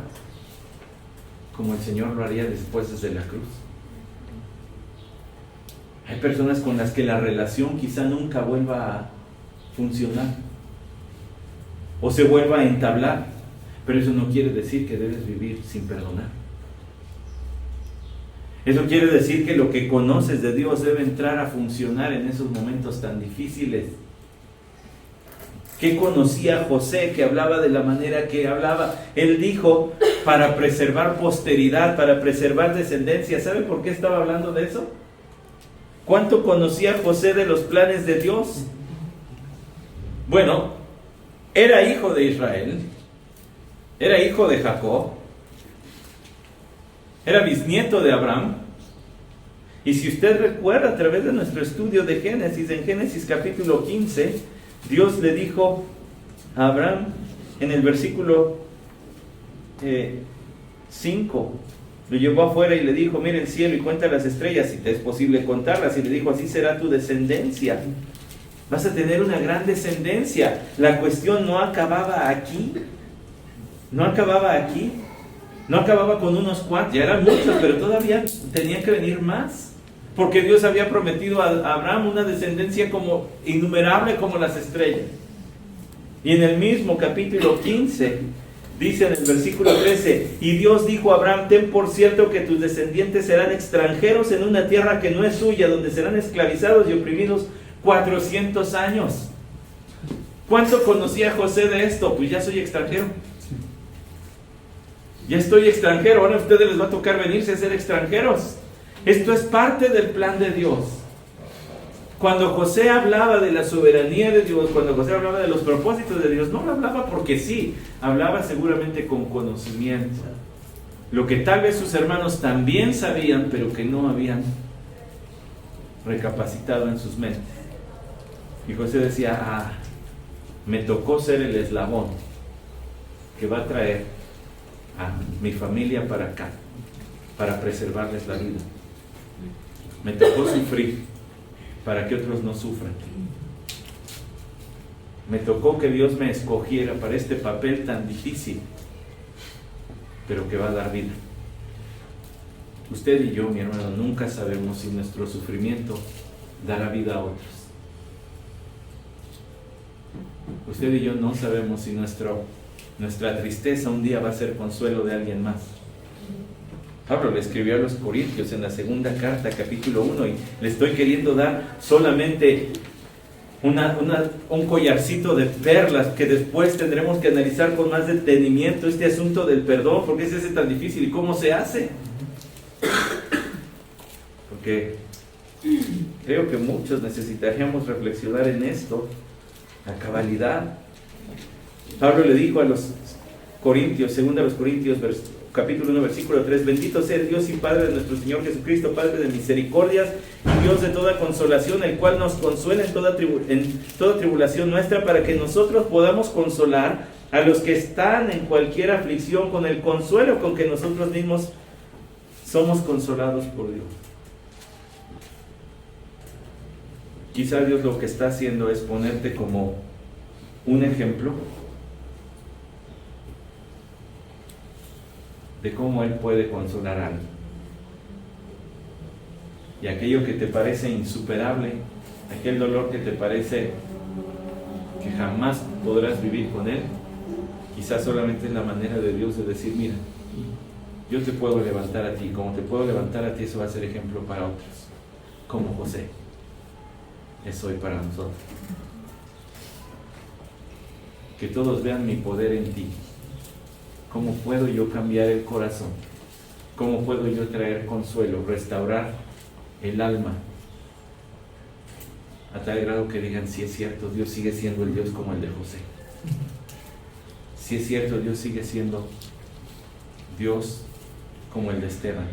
como el Señor lo haría después desde la cruz. Hay personas con las que la relación quizá nunca vuelva a funcionar o se vuelva a entablar, pero eso no quiere decir que debes vivir sin perdonar. Eso quiere decir que lo que conoces de Dios debe entrar a funcionar en esos momentos tan difíciles. ¿Qué conocía José que hablaba de la manera que hablaba? Él dijo, para preservar posteridad, para preservar descendencia. ¿Sabe por qué estaba hablando de eso? ¿Cuánto conocía José de los planes de Dios? Bueno, era hijo de Israel, era hijo de Jacob, era bisnieto de Abraham. Y si usted recuerda a través de nuestro estudio de Génesis, en Génesis capítulo 15, Dios le dijo a Abraham en el versículo 5, lo llevó afuera y le dijo, mira el cielo y cuenta las estrellas, si te es posible contarlas, y le dijo, así será tu descendencia. Vas a tener una gran descendencia. La cuestión no acababa aquí. No acababa aquí. No acababa con unos cuantos. Ya eran muchos, pero todavía tenían que venir más. Porque Dios había prometido a Abraham una descendencia como innumerable como las estrellas. Y en el mismo capítulo 15 Dice en el versículo 13, y Dios dijo a Abraham, ten por cierto que tus descendientes serán extranjeros en una tierra que no es suya, donde serán esclavizados y oprimidos 400 años. ¿Cuánto conocía José de esto? Pues ya soy extranjero. Ya estoy extranjero, ahora a ustedes les va a tocar venirse a ser extranjeros. Esto es parte del plan de Dios. Cuando José hablaba de la soberanía de Dios, cuando José hablaba de los propósitos de Dios, no lo hablaba porque sí, hablaba seguramente con conocimiento. Lo que tal vez sus hermanos también sabían, pero que no habían recapacitado en sus mentes. Y José decía, me tocó ser el eslabón que va a traer a mi familia para acá, para preservarles la vida. Me tocó sufrir para que otros no sufran. Me tocó que Dios me escogiera para este papel tan difícil, pero que va a dar vida. Usted y yo, mi hermano, nunca sabemos si nuestro sufrimiento dará vida a otros. Usted y yo no sabemos si nuestra tristeza un día va a ser consuelo de alguien más. Pablo le escribió a los Corintios en la segunda carta, capítulo 1, y le estoy queriendo dar solamente un collarcito de perlas que después tendremos que analizar con más detenimiento este asunto del perdón. ¿Por qué es ese tan difícil y cómo se hace? Porque creo que muchos necesitaríamos reflexionar en esto a cabalidad. Pablo le dijo a los Corintios, segunda a los Corintios, capítulo 1, versículo 3, bendito sea el Dios y Padre de nuestro Señor Jesucristo, Padre de misericordias y Dios de toda consolación, el cual nos consuela en toda tribulación nuestra, para que nosotros podamos consolar a los que están en cualquier aflicción con el consuelo con que nosotros mismos somos consolados por Dios. Quizá Dios lo que está haciendo es ponerte como un ejemplo de cómo Él puede consolar a alguien. Y aquello que te parece insuperable, aquel dolor que te parece que jamás podrás vivir con Él, quizás solamente es la manera de Dios de decir, mira, yo te puedo levantar a ti, como te puedo levantar a ti, eso va a ser ejemplo para otros, como José es hoy para nosotros. Que todos vean mi poder en ti. ¿Cómo puedo yo cambiar el corazón? ¿Cómo puedo yo traer consuelo, restaurar el alma? A tal grado que digan, si es cierto, Dios sigue siendo el Dios como el de José. Si es cierto, Dios sigue siendo Dios como el de Esteban.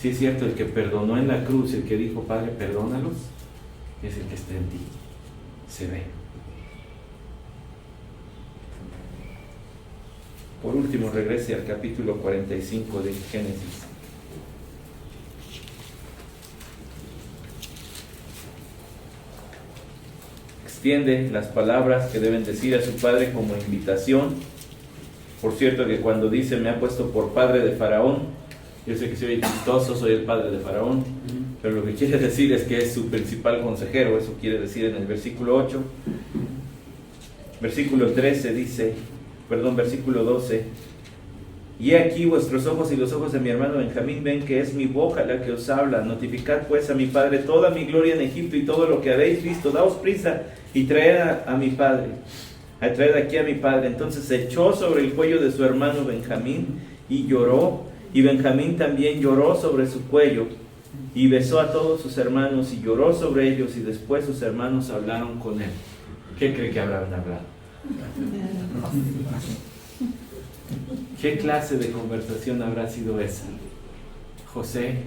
Si es cierto, el que perdonó en la cruz, el que dijo, Padre, perdónalos, es el que está en ti. Se ve. Por último, regrese al capítulo 45 de Génesis. Extiende las palabras que deben decir a su padre como invitación. Por cierto, que cuando dice, me ha puesto por padre de Faraón, yo sé que soy chistoso, soy el padre de Faraón, pero lo que quiere decir es que es su principal consejero. Eso quiere decir en el versículo 8. Versículo 13 dice, versículo 12, y he aquí vuestros ojos y los ojos de mi hermano Benjamín ven que es mi boca la que os habla. Notificad pues a mi padre toda mi gloria en Egipto y todo lo que habéis visto. Daos prisa y traed a mi padre. Traed aquí a mi padre. Entonces se echó sobre el cuello de su hermano Benjamín y lloró. Y Benjamín también lloró sobre su cuello y besó a todos sus hermanos y lloró sobre ellos. Y después sus hermanos hablaron con él. ¿Qué cree que habrán hablado? ¿Qué clase de conversación habrá sido esa? José,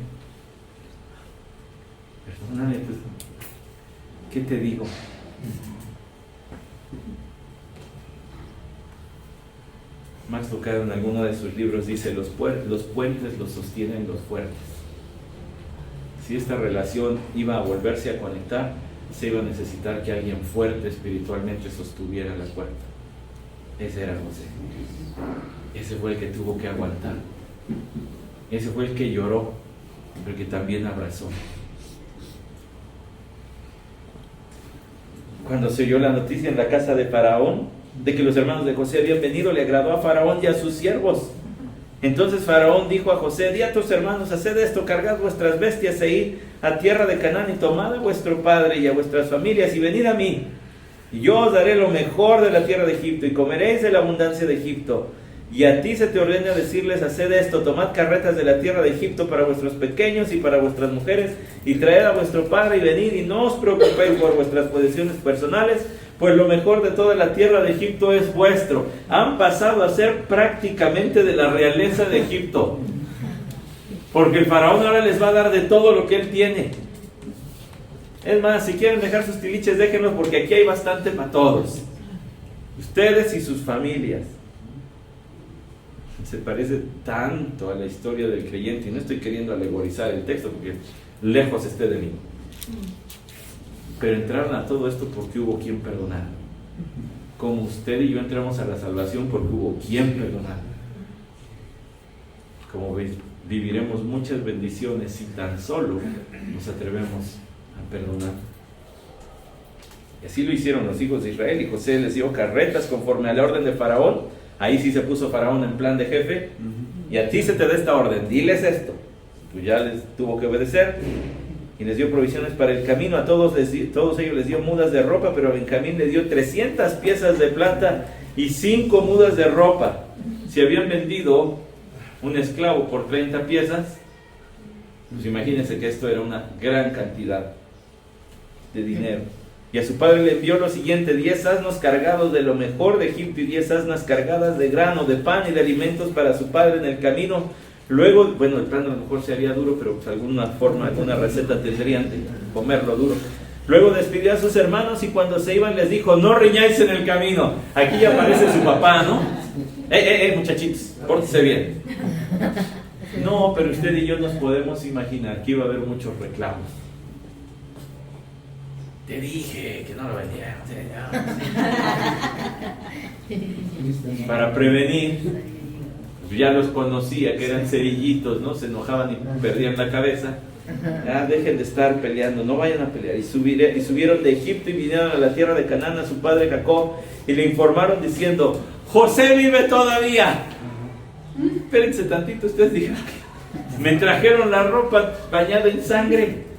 perdóname, pues, ¿qué te digo? Max Lucado en alguno de sus libros dice, los puentes los sostienen los fuertes. Si esta relación iba a volverse a conectar, se iba a necesitar que alguien fuerte espiritualmente sostuviera la puerta. Ese era José. Ese fue el que tuvo que aguantar. Ese fue el que lloró, pero que también abrazó. Cuando se oyó la noticia en la casa de Faraón, de que los hermanos de José habían venido le agradó a Faraón y a sus siervos. Entonces Faraón dijo a José: di a tus hermanos, haced esto, cargad vuestras bestias e id a tierra de Canaán y tomad a vuestro padre y a vuestras familias y venid a mí. Y yo os daré lo mejor de la tierra de Egipto y comeréis de la abundancia de Egipto. Y a ti se te ordena decirles: haced esto, tomad carretas de la tierra de Egipto para vuestros pequeños y para vuestras mujeres, y traed a vuestro padre y venid, y no os preocupéis por vuestras posesiones personales, pues lo mejor de toda la tierra de Egipto es vuestro. Han pasado a ser prácticamente de la realeza de Egipto, porque el faraón ahora les va a dar de todo lo que él tiene. Es más, si quieren dejar sus tiliches, déjenlos, porque aquí hay bastante para todos, ustedes y sus familias. Se parece tanto a la historia del creyente, y no estoy queriendo alegorizar el texto porque lejos esté de mí, pero entraron a todo esto porque hubo quien perdonar. Como usted y yo entramos a la salvación porque hubo quien perdonar. Como ves, viviremos muchas bendiciones si tan solo nos atrevemos a perdonar. Y así lo hicieron los hijos de Israel, y José les dio carretas conforme a la orden de Faraón. Ahí sí se puso Faraón en plan de jefe: y a ti se te da esta orden, diles esto. Pues ya les tuvo que obedecer, y les dio provisiones para el camino. A todos ellos les dio mudas de ropa, pero a Benjamín le dio 300 piezas de plata y 5 mudas de ropa. Si habían vendido un esclavo por 30 piezas, pues imagínense que esto era una gran cantidad de dinero. Y a su padre le envió lo siguiente: 10 asnos cargados de lo mejor de Egipto y 10 asnas cargadas de grano, de pan y de alimentos para su padre en el camino. Luego, bueno, el plan a lo mejor se haría duro, pero pues alguna forma, alguna receta tendrían de comerlo duro. Luego despidió a sus hermanos, y cuando se iban les dijo: no riñáis en el camino. Aquí ya aparece su papá, ¿no? Muchachitos, pórtense bien. No, pero usted y yo nos podemos imaginar que iba a haber muchos reclamos. Te dije que no lo vendieran. Para prevenir, ya los conocía, que eran cerillitos, ¿no? Se enojaban y perdían la cabeza. Dejen de estar peleando, no vayan a pelear. Y subieron de Egipto y vinieron a la tierra de Canaán a su padre Jacob, y le informaron diciendo: José vive todavía. Espérense tantito, ustedes dijeron: me trajeron la ropa bañada en sangre.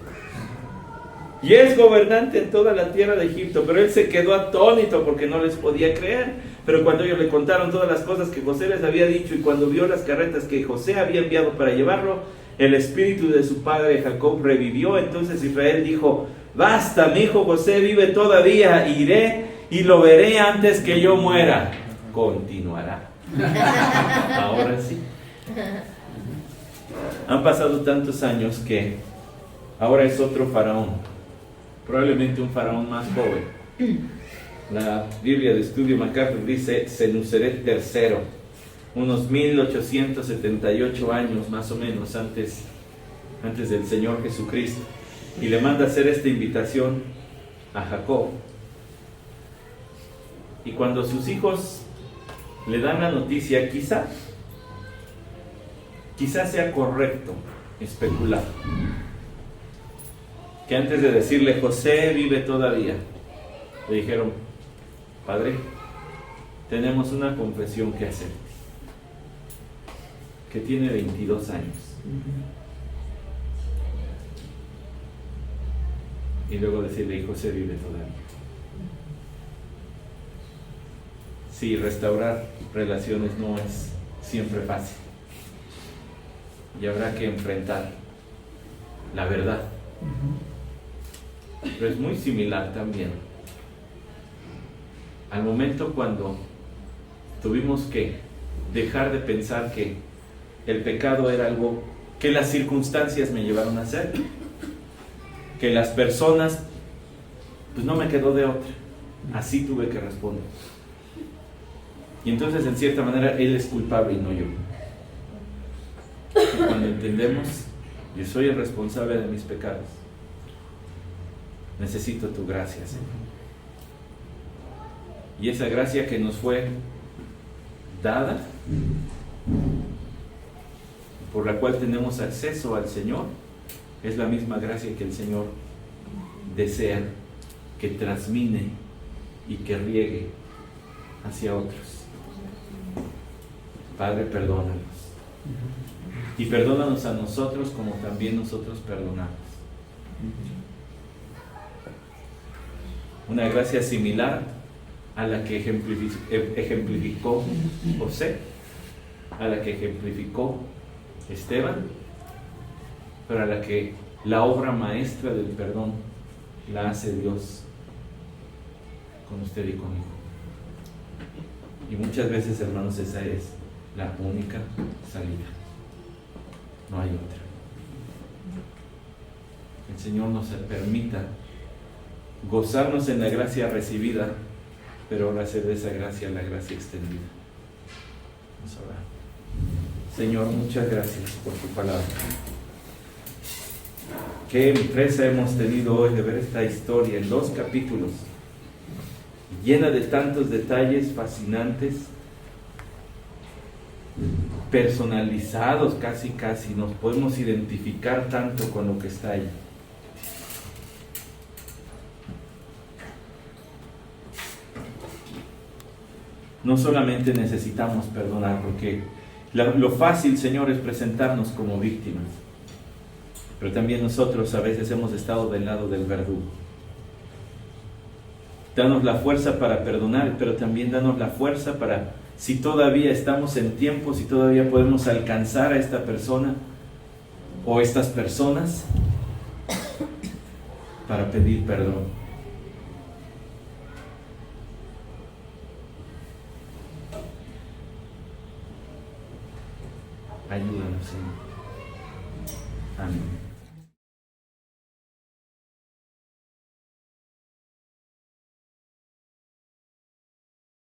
Y es gobernante en toda la tierra de Egipto. Pero él se quedó atónito porque no les podía creer. Pero cuando ellos le contaron todas las cosas que José les había dicho, y cuando vio las carretas que José había enviado para llevarlo, el espíritu de su padre Jacob revivió. Entonces Israel dijo: basta, mi hijo José vive todavía, iré y lo veré antes que yo muera. Continuará. Ahora sí. Han pasado tantos años que ahora es otro faraón. Probablemente un faraón más joven. La Biblia de Estudio MacArthur dice Senuseret III, unos 1878 años más o menos antes del Señor Jesucristo, y le manda hacer esta invitación a Jacob. Y cuando sus hijos le dan la noticia, quizá sea correcto especular que antes de decirle José vive todavía, le dijeron: padre, tenemos una confesión que hacer, que tiene 22 años. Y luego decirle: José vive todavía. Sí, restaurar relaciones no es siempre fácil, y habrá que enfrentar la verdad. Pero es muy similar también al momento cuando tuvimos que dejar de pensar que el pecado era algo que las circunstancias me llevaron a hacer, que las personas, pues no me quedó de otra, así tuve que responder. Y entonces, en cierta manera, él es culpable y no yo. Y cuando entendemos: yo soy el responsable de mis pecados, necesito tu gracia, Señor. Y esa gracia que nos fue dada, por la cual tenemos acceso al Señor, es la misma gracia que el Señor desea que transmine y que riegue hacia otros. Padre, perdónanos. Y perdónanos a nosotros como también nosotros perdonamos. Una gracia similar a la que ejemplificó José, a la que ejemplificó Esteban, pero a la que la obra maestra del perdón la hace Dios con usted y conmigo. Y muchas veces, hermanos, esa es la única salida. No hay otra. El Señor nos permita gozarnos en la gracia recibida, pero ahora hacer de esa gracia la gracia extendida. Vamos a orar. Señor, muchas gracias por tu palabra. Qué empresa hemos tenido hoy de ver esta historia en 2 capítulos, llena de tantos detalles fascinantes, personalizados casi, nos podemos identificar tanto con lo que está ahí. No solamente necesitamos perdonar, porque lo fácil, Señor, es presentarnos como víctimas, pero también nosotros a veces hemos estado del lado del verdugo. Danos la fuerza para perdonar, pero también danos la fuerza para, si todavía estamos en tiempo, si todavía podemos alcanzar a esta persona o estas personas, para pedir perdón. Ayúdanos, Señor. Amén.